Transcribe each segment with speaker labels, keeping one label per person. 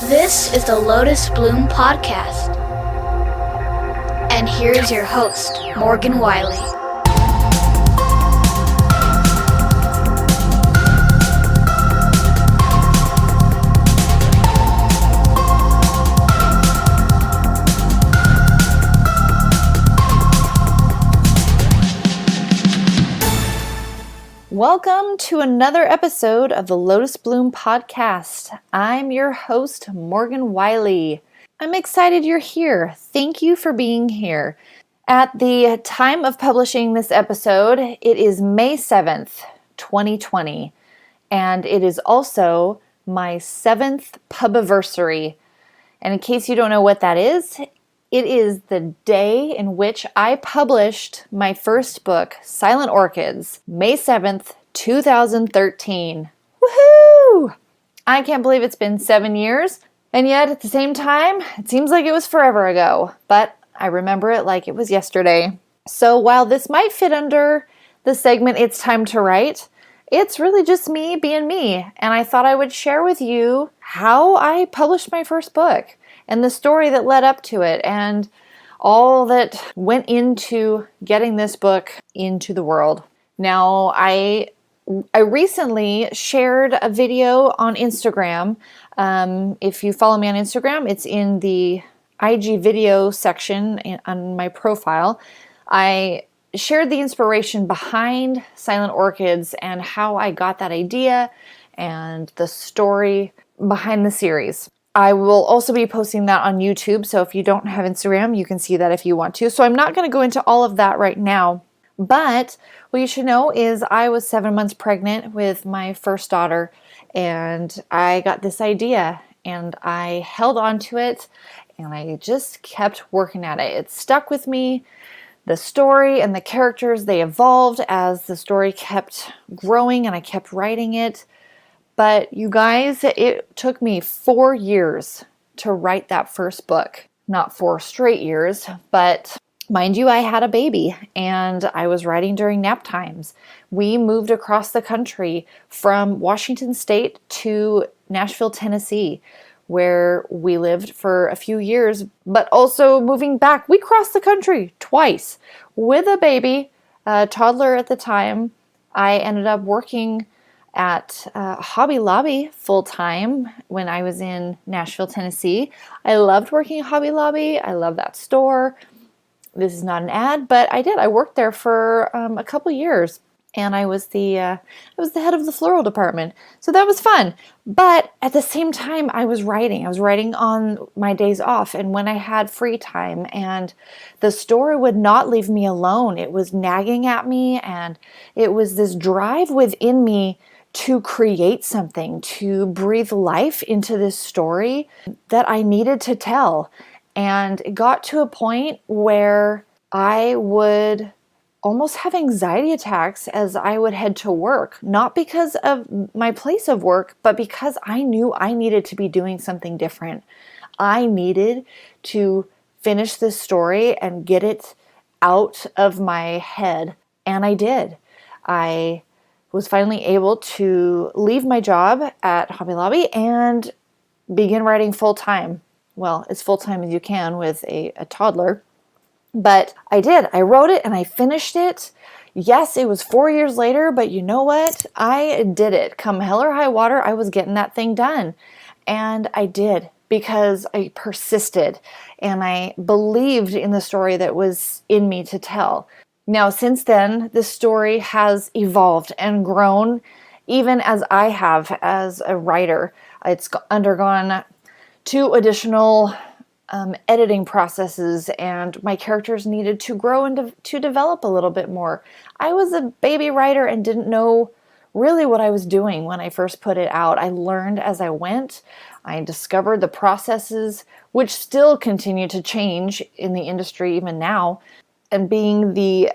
Speaker 1: This is the Lotus Bloom Podcast. And here's your host, Morgan Wiley.
Speaker 2: Welcome to another episode of the Lotus Bloom Podcast. I'm your host, Morgan Wiley. I'm excited you're here. Thank you for being here. At the time of publishing this episode, it is May 7th, 2020, and it is also my 7th Pubiversary. And in case you don't know what that is, it is the day in which I published my first book, Silent Orchids, May 7th, 2013. Woohoo! I can't believe it's been 7 years, and yet at the same time, it seems like it was forever ago, but I remember it like it was yesterday. So while this might fit under the segment It's Time to Write, it's really just me being me, and I thought I would share with you how I published my first book and the story that led up to it and all that went into getting this book into the world. Now, I recently shared a video on Instagram. If you follow me on Instagram, it's in the IG video section on my profile. I shared the inspiration behind Silent Orchids and how I got that idea and the story behind the series. I will also be posting that on YouTube, so if you don't have Instagram, you can see that if you want to. So I'm not going to go into all of that right now, but what you should know is I was 7 months pregnant with my first daughter, and I got this idea, and I held on to it, and I just kept working at it. It stuck with me. The story and the characters, they evolved as the story kept growing, and I kept writing it. But you guys, it took me 4 years to write that first book. Not 4 straight years, but mind you, I had a baby and I was writing during nap times. We moved across the country from Washington State to Nashville, Tennessee, where we lived for a few years, but also moving back. We crossed the country twice with a baby, a toddler at the time. I ended up working at Hobby Lobby full-time when I was in Nashville, Tennessee. I loved working at Hobby Lobby. I love that store. This is not an ad, but I did. I worked there for a couple years, and I was the head of the floral department. So that was fun. But at the same time, I was writing. I was writing on my days off and when I had free time, and the story would not leave me alone. It was nagging at me, and it was this drive within me to create something, to breathe life into this story that I needed to tell. And it got to a point where I would almost have anxiety attacks as I would head to work, not because of my place of work, but because I knew I needed to be doing something different. I needed to finish this story and get it out of my head. And I did. I was finally able to leave my job at Hobby Lobby and begin writing full-time. Well, as full-time as you can with a toddler. But I did. I wrote it and I finished it. Yes, it was 4 years later, but you know what? I did it. Come hell or high water, I was getting that thing done. And I did because I persisted and I believed in the story that was in me to tell. Now, since then, this story has evolved and grown, even as I have as a writer. It's undergone 2 additional editing processes, and my characters needed to grow and to develop a little bit more. I was a baby writer and didn't know really what I was doing when I first put it out. I learned as I went. I discovered the processes, which still continue to change in the industry even now. And being the,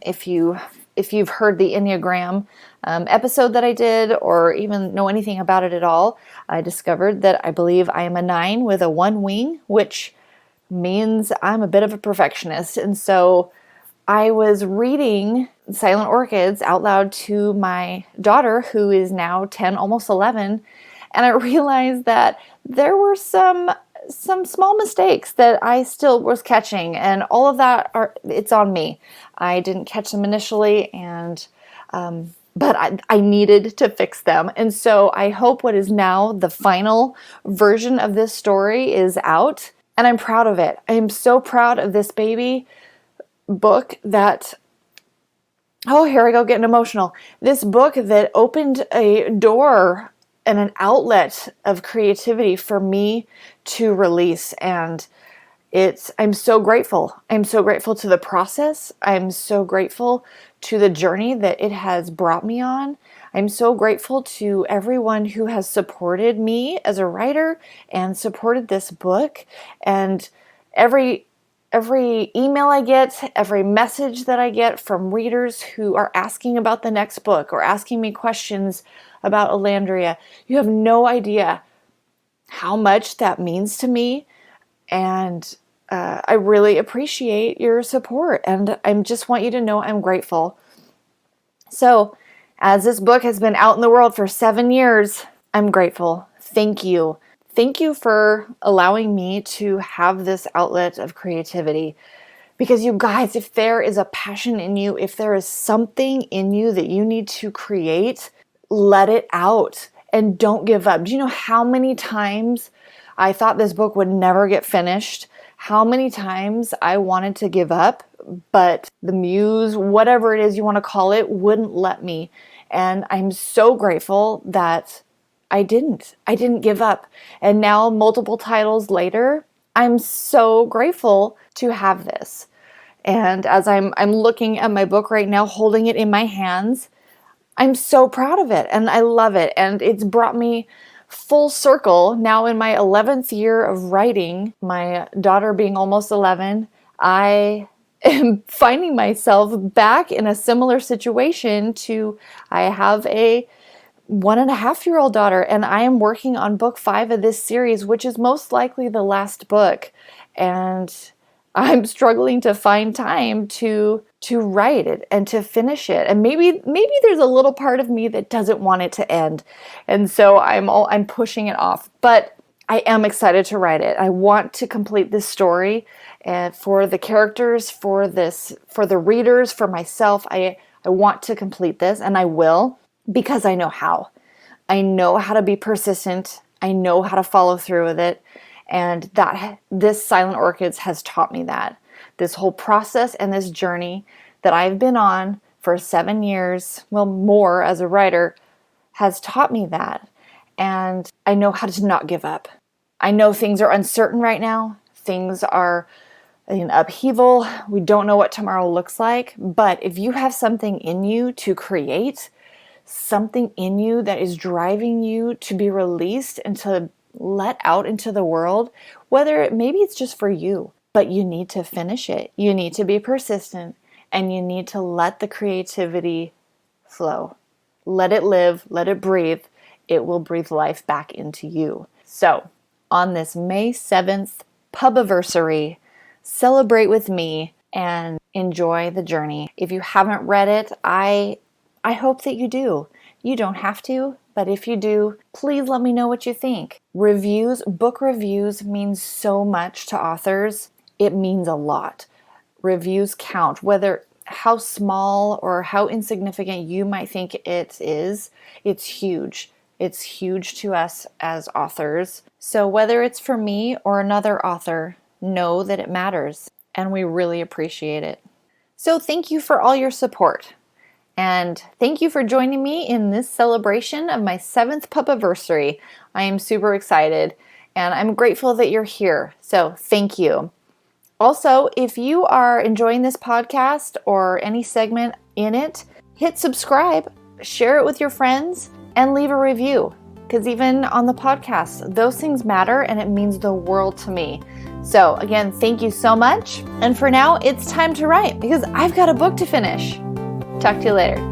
Speaker 2: if you've heard the Enneagram episode that I did, or even know anything about it at all, I discovered that I believe I am a 9 with a 1 wing, which means I'm a bit of a perfectionist. And so I was reading Silent Orchids out loud to my daughter, who is now 10, almost 11, And I realized that there were some small mistakes that I still was catching, and all of that it's on me. I didn't catch them initially, and but I needed to fix them. And so I hope what is now the final version of this story is out, and I'm proud of it. I am so proud of this baby book that, oh, here I go getting emotional. This book that opened a door and an outlet of creativity for me to release. And I'm so grateful. I'm so grateful to the process. I'm so grateful to the journey that it has brought me on. I'm so grateful to everyone who has supported me as a writer and supported this book. And every email I get, every message that I get from readers who are asking about the next book or asking me questions about Alandria, you have no idea how much that means to me. And I really appreciate your support, and I just want you to know I'm grateful. So, as this book has been out in the world for 7 years, I'm grateful. Thank you. Thank you for allowing me to have this outlet of creativity. Because you guys, if there is a passion in you, if there is something in you that you need to create, let it out and don't give up. Do you know how many times I thought this book would never get finished? How many times I wanted to give up, but the muse, whatever it is you want to call it, wouldn't let me. And I'm so grateful that I didn't give up. And now, multiple titles later, I'm so grateful to have this. And as I'm looking at my book right now, holding it in my hands, I'm so proud of it and I love it. And it's brought me full circle now in my 11th year of writing, my daughter being almost 11. I am finding myself back in a similar situation to, I have a 1.5-year-old daughter, and I am working on book 5 of this series, which is most likely the last book. And I'm struggling to find time to write it and to finish it. And maybe there's a little part of me that doesn't want it to end. And so I'm pushing it off. But I am excited to write it. I want to complete this story, and for the characters, for the readers, for myself. I want to complete this, and I will, because I know how. I know how to be persistent. I know how to follow through with it. And this Silent Orchids has taught me that. This whole process and this journey that I've been on for 7 years, well, more as a writer, has taught me that. And I know how to not give up. I know things are uncertain right now. Things are in upheaval. We don't know what tomorrow looks like. But if you have something in you to create, something in you that is driving you to be released and to let out into the world, maybe it's just for you, but you need to finish it. You need to be persistent, and you need to let the creativity flow. Let it live, let it breathe. It will breathe life back into you. So, on this May 7th Pubiversary, celebrate with me and enjoy the journey. If you haven't read it, I hope that you do. You don't have to, but if you do, please let me know what you think. Book reviews means so much to authors. It means a lot. Reviews count, whether how small or how insignificant you might think it is, it's huge. It's huge to us as authors. So whether it's for me or another author, know that it matters, and we really appreciate it. So thank you for all your support. And thank you for joining me in this celebration of my 7th Pubiversary. I am super excited, and I'm grateful that you're here. So thank you. Also, if you are enjoying this podcast or any segment in it, hit subscribe, share it with your friends, and leave a review. Because even on the podcast, those things matter, and it means the world to me. So again, thank you so much. And for now, it's time to write, because I've got a book to finish. Talk to you later.